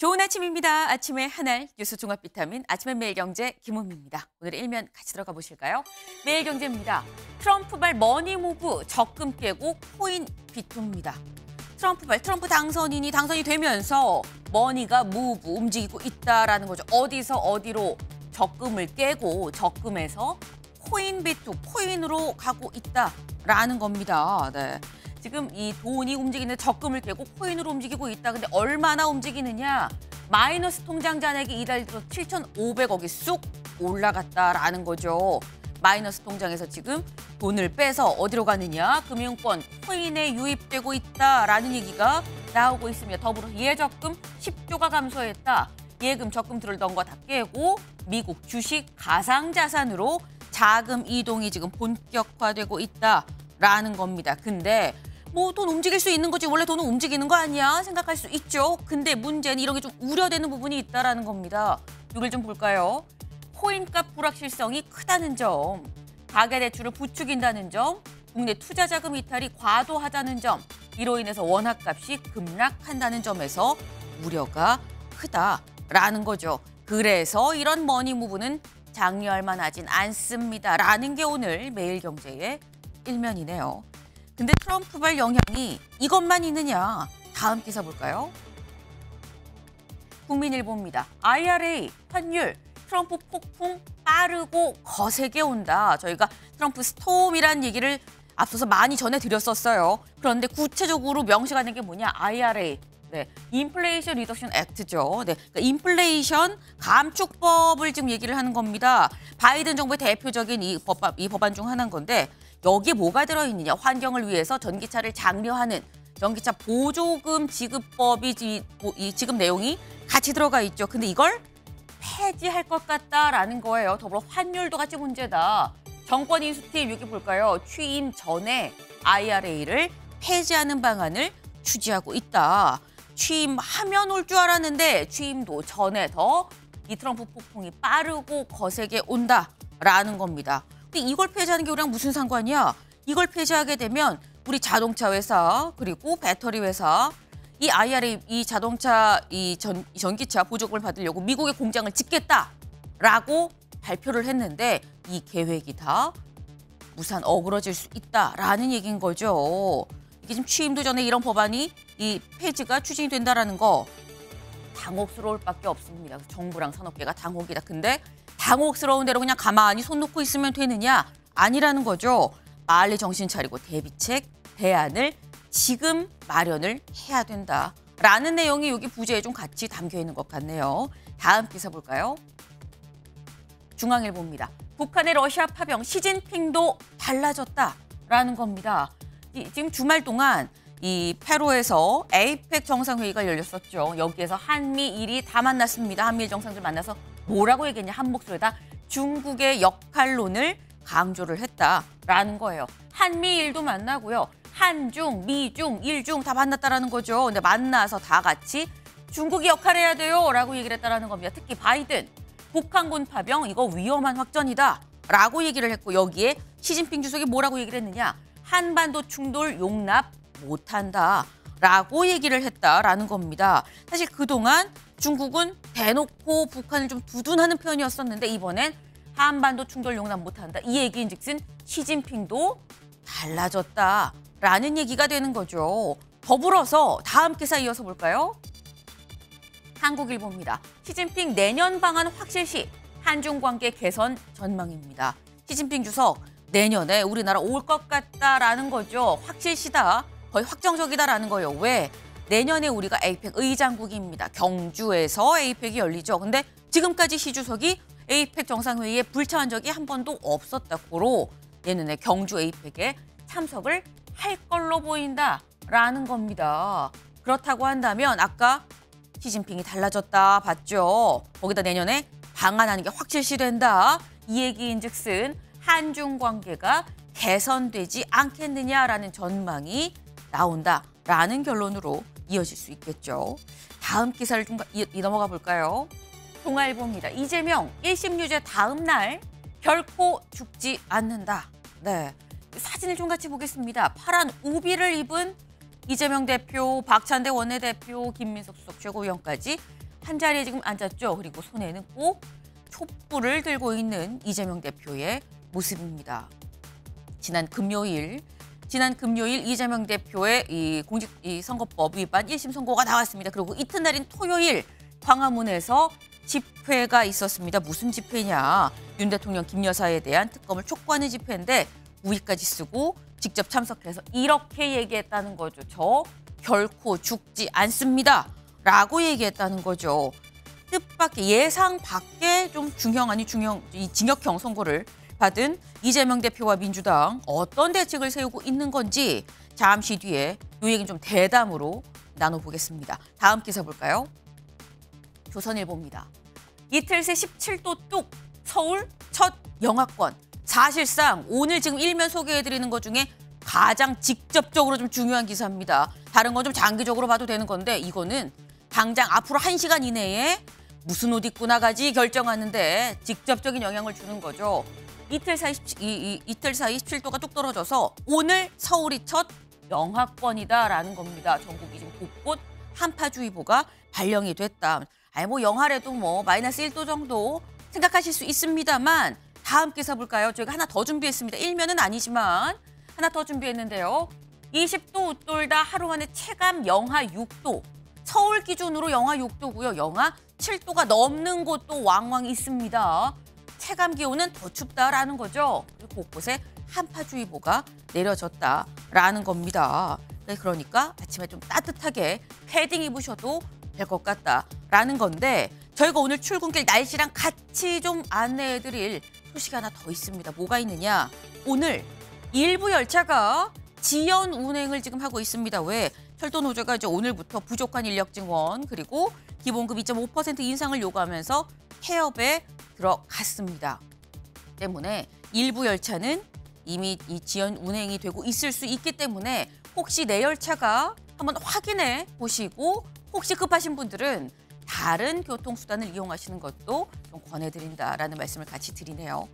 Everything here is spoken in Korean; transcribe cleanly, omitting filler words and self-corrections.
좋은 아침입니다. 아침의 하나의 뉴스 종합 비타민 아침의 매일경제 김은미입니다. 오늘의 일면 같이 들어가 보실까요? 매일경제입니다. 트럼프발 머니무브 적금 깨고 코인 비토입니다. 트럼프 당선인이 당선이 되면서 머니가 무브 움직이고 있다라는 거죠. 어디서 어디로 적금을 깨고 적금에서 코인 비토 코인으로 가고 있다라는 겁니다. 네. 지금 이 돈이 움직이는데 적금을 깨고 코인으로 움직이고 있다. 근데 얼마나 움직이느냐? 마이너스 통장 잔액이 이달 들어 7,500억이 쑥 올라갔다라는 거죠. 마이너스 통장에서 지금 돈을 빼서 어디로 가느냐? 금융권, 코인에 유입되고 있다라는 얘기가 나오고 있습니다. 더불어 예적금 10조가 감소했다. 예금, 적금 들던 거 다 깨고 미국 주식, 가상자산으로 자금 이동이 지금 본격화되고 있다라는 겁니다. 근데 뭐 돈 움직일 수 있는 거지 원래 돈은 움직이는 거 아니야 생각할 수 있죠. 근데 문제는 이런 게 좀 우려되는 부분이 있다라는 겁니다. 이걸 좀 볼까요? 코인값 불확실성이 크다는 점, 가계대출을 부추긴다는 점, 국내 투자자금 이탈이 과도하다는 점, 이로 인해서 원화값이 급락한다는 점에서 우려가 크다라는 거죠. 그래서 이런 머니무브는 장려할 만하진 않습니다라는 게 오늘 매일경제의 일면이네요. 근데 트럼프발 영향이 이것만 있느냐? 다음 기사 볼까요? 국민일보입니다. IRA, 환율, 트럼프 폭풍 빠르고 거세게 온다. 저희가 트럼프 스톰이라는 얘기를 앞서서 많이 전해드렸었어요. 그런데 구체적으로 명시가 된 게 뭐냐? IRA. 네, 인플레이션 리덕션 액트죠. 네, 그러니까 인플레이션 감축법을 지금 얘기를 하는 겁니다. 바이든 정부의 대표적인 이 법안 중 하나인 건데 여기에 뭐가 들어있느냐. 환경을 위해서 전기차를 장려하는 전기차 보조금 지급법이 이 지급 내용이 같이 들어가 있죠. 근데 이걸 폐지할 것 같다라는 거예요. 더불어 환율도 같이 문제다. 정권 인수팀 여기 볼까요? 취임 전에 IRA를 폐지하는 방안을 추진하고 있다. 취임하면 올 줄 알았는데 취임도 전에 더 이 트럼프 폭풍이 빠르고 거세게 온다라는 겁니다. 근데 이걸 폐지하는 게 우리랑 무슨 상관이야? 이걸 폐지하게 되면 우리 자동차 회사 그리고 배터리 회사 이 IRA 이 자동차 전기차 보조금을 받으려고 미국의 공장을 짓겠다라고 발표를 했는데 이 계획이 다 무산 어그러질 수 있다라는 얘기인 거죠. 이게 지금 취임도 전에 이런 법안이 이 폐지가 추진이 된다라는 거 당혹스러울 밖에 없습니다. 정부랑 산업계가 당혹이다. 근데 당혹스러운 대로 그냥 가만히 손 놓고 있으면 되느냐? 아니라는 거죠. 빨리 정신 차리고 대비책, 대안을 지금 마련을 해야 된다라는 내용이 여기 부제에 좀 같이 담겨 있는 것 같네요. 다음 기사 볼까요? 중앙일보입니다. 북한의 러시아 파병 시진핑도 달라졌다라는 겁니다. 지금 주말 동안 이 페루에서 에이펙 정상회의가 열렸었죠. 여기에서 한미일이 다 만났습니다. 한미일 정상들 만나서 뭐라고 얘기했냐. 한 목소리에 다 중국의 역할론을 강조를 했다라는 거예요. 한미일도 만나고요. 한중, 미중, 일중 다 만났다라는 거죠. 근데 만나서 다 같이 중국이 역할해야 돼요 라고 얘기를 했다라는 겁니다. 특히 바이든, 북한군 파병 이거 위험한 확전이다 라고 얘기를 했고 여기에 시진핑 주석이 뭐라고 얘기를 했느냐. 한반도 충돌 용납 못한다라고 얘기를 했다라는 겁니다. 사실 그동안 중국은 대놓고 북한을 좀 두둔하는 편이었었는데 이번엔 한반도 충돌 용납 못한다. 이 얘기인즉슨 시진핑도 달라졌다라는 얘기가 되는 거죠. 더불어서 다음 기사 이어서 볼까요? 한국일보입니다. 시진핑 내년 방안 확실시 한중 관계 개선 전망입니다. 시진핑 주석 내년에 우리나라 올 것 같다라는 거죠. 확실시다. 거의 확정적이다라는 거예요. 왜? 내년에 우리가 에이펙 의장국입니다. 경주에서 에이펙이 열리죠. 근데 지금까지 시 주석이 에이펙 정상회의에 불참한 적이 한 번도 없었다고로 내년에 경주 에이펙에 참석을 할 걸로 보인다라는 겁니다. 그렇다고 한다면 아까 시진핑이 달라졌다 봤죠. 거기다 내년에 방한하는 게 확실시된다. 이 얘기인즉슨 한중 관계가 개선되지 않겠느냐라는 전망이 나온다라는 결론으로 이어질 수 있겠죠. 다음 기사를 좀 넘어가 볼까요? 동아일보입니다. 이재명 1심 유죄 다음 날 결코 죽지 않는다. 네, 사진을 좀 같이 보겠습니다. 파란 우비를 입은 이재명 대표, 박찬대 원내대표, 김민석 수석 최고위원까지 한 자리에 지금 앉았죠. 그리고 손에는 꼭 촛불을 들고 있는 이재명 대표의 모습입니다. 지난 금요일 이재명 대표의 이 선거법 위반 1심 선고가 나왔습니다. 그리고 이튿날인 토요일 광화문에서 집회가 있었습니다. 무슨 집회냐? 윤 대통령 김 여사에 대한 특검을 촉구하는 집회인데 우위까지 쓰고 직접 참석해서 이렇게 얘기했다는 거죠. 저 결코 죽지 않습니다. 라고 얘기했다는 거죠. 뜻밖의 예상 밖의 좀 이 징역형 선고를 받은 이재명 대표와 민주당 어떤 대책을 세우고 있는 건지 잠시 뒤에 이 얘기는 좀 대담으로 나눠보겠습니다. 다음 기사 볼까요? 조선일보입니다. 이틀 새 17도 뚝 서울 첫 영하권. 사실상 오늘 지금 일면 소개해드리는 것 중에 가장 직접적으로 좀 중요한 기사입니다. 다른 건 좀 장기적으로 봐도 되는 건데 이거는 당장 앞으로 1시간 이내에 무슨 옷 입고 나가지 결정하는데 직접적인 영향을 주는 거죠. 이틀 사이 17도가 뚝 떨어져서 오늘 서울이 첫 영하권이다라는 겁니다. 전국이 지금 곳곳 한파주의보가 발령이 됐다. 뭐 영하래도 뭐 마이너스 1도 정도 생각하실 수 있습니다만 다음 기사 볼까요? 저희가 하나 더 준비했습니다. 일면은 아니지만 하나 더 준비했는데요. 20도 웃돌다 하루 만에 체감 영하 6도. 서울 기준으로 영하 6도고요. 영하 7도가 넘는 곳도 왕왕 있습니다. 체감 기온은 더 춥다라는 거죠. 그리고 곳곳에 한파주의보가 내려졌다라는 겁니다. 그러니까 아침에 좀 따뜻하게 패딩 입으셔도 될 것 같다라는 건데 저희가 오늘 출근길 날씨랑 같이 좀 안내해드릴 소식이 하나 더 있습니다. 뭐가 있느냐? 오늘 일부 열차가 지연 운행을 지금 하고 있습니다. 왜? 철도노조가 이제 오늘부터 부족한 인력 증원 그리고 기본급 2.5% 인상을 요구하면서 폐업에 들어갔습니다. 때문에 일부 열차는 이미 이 지연 운행이 되고 있을 수 있기 때문에 혹시 내 열차가 한번 확인해 보시고 혹시 급하신 분들은 다른 교통수단을 이용하시는 것도 좀 권해드린다라는 말씀을 같이 드리네요.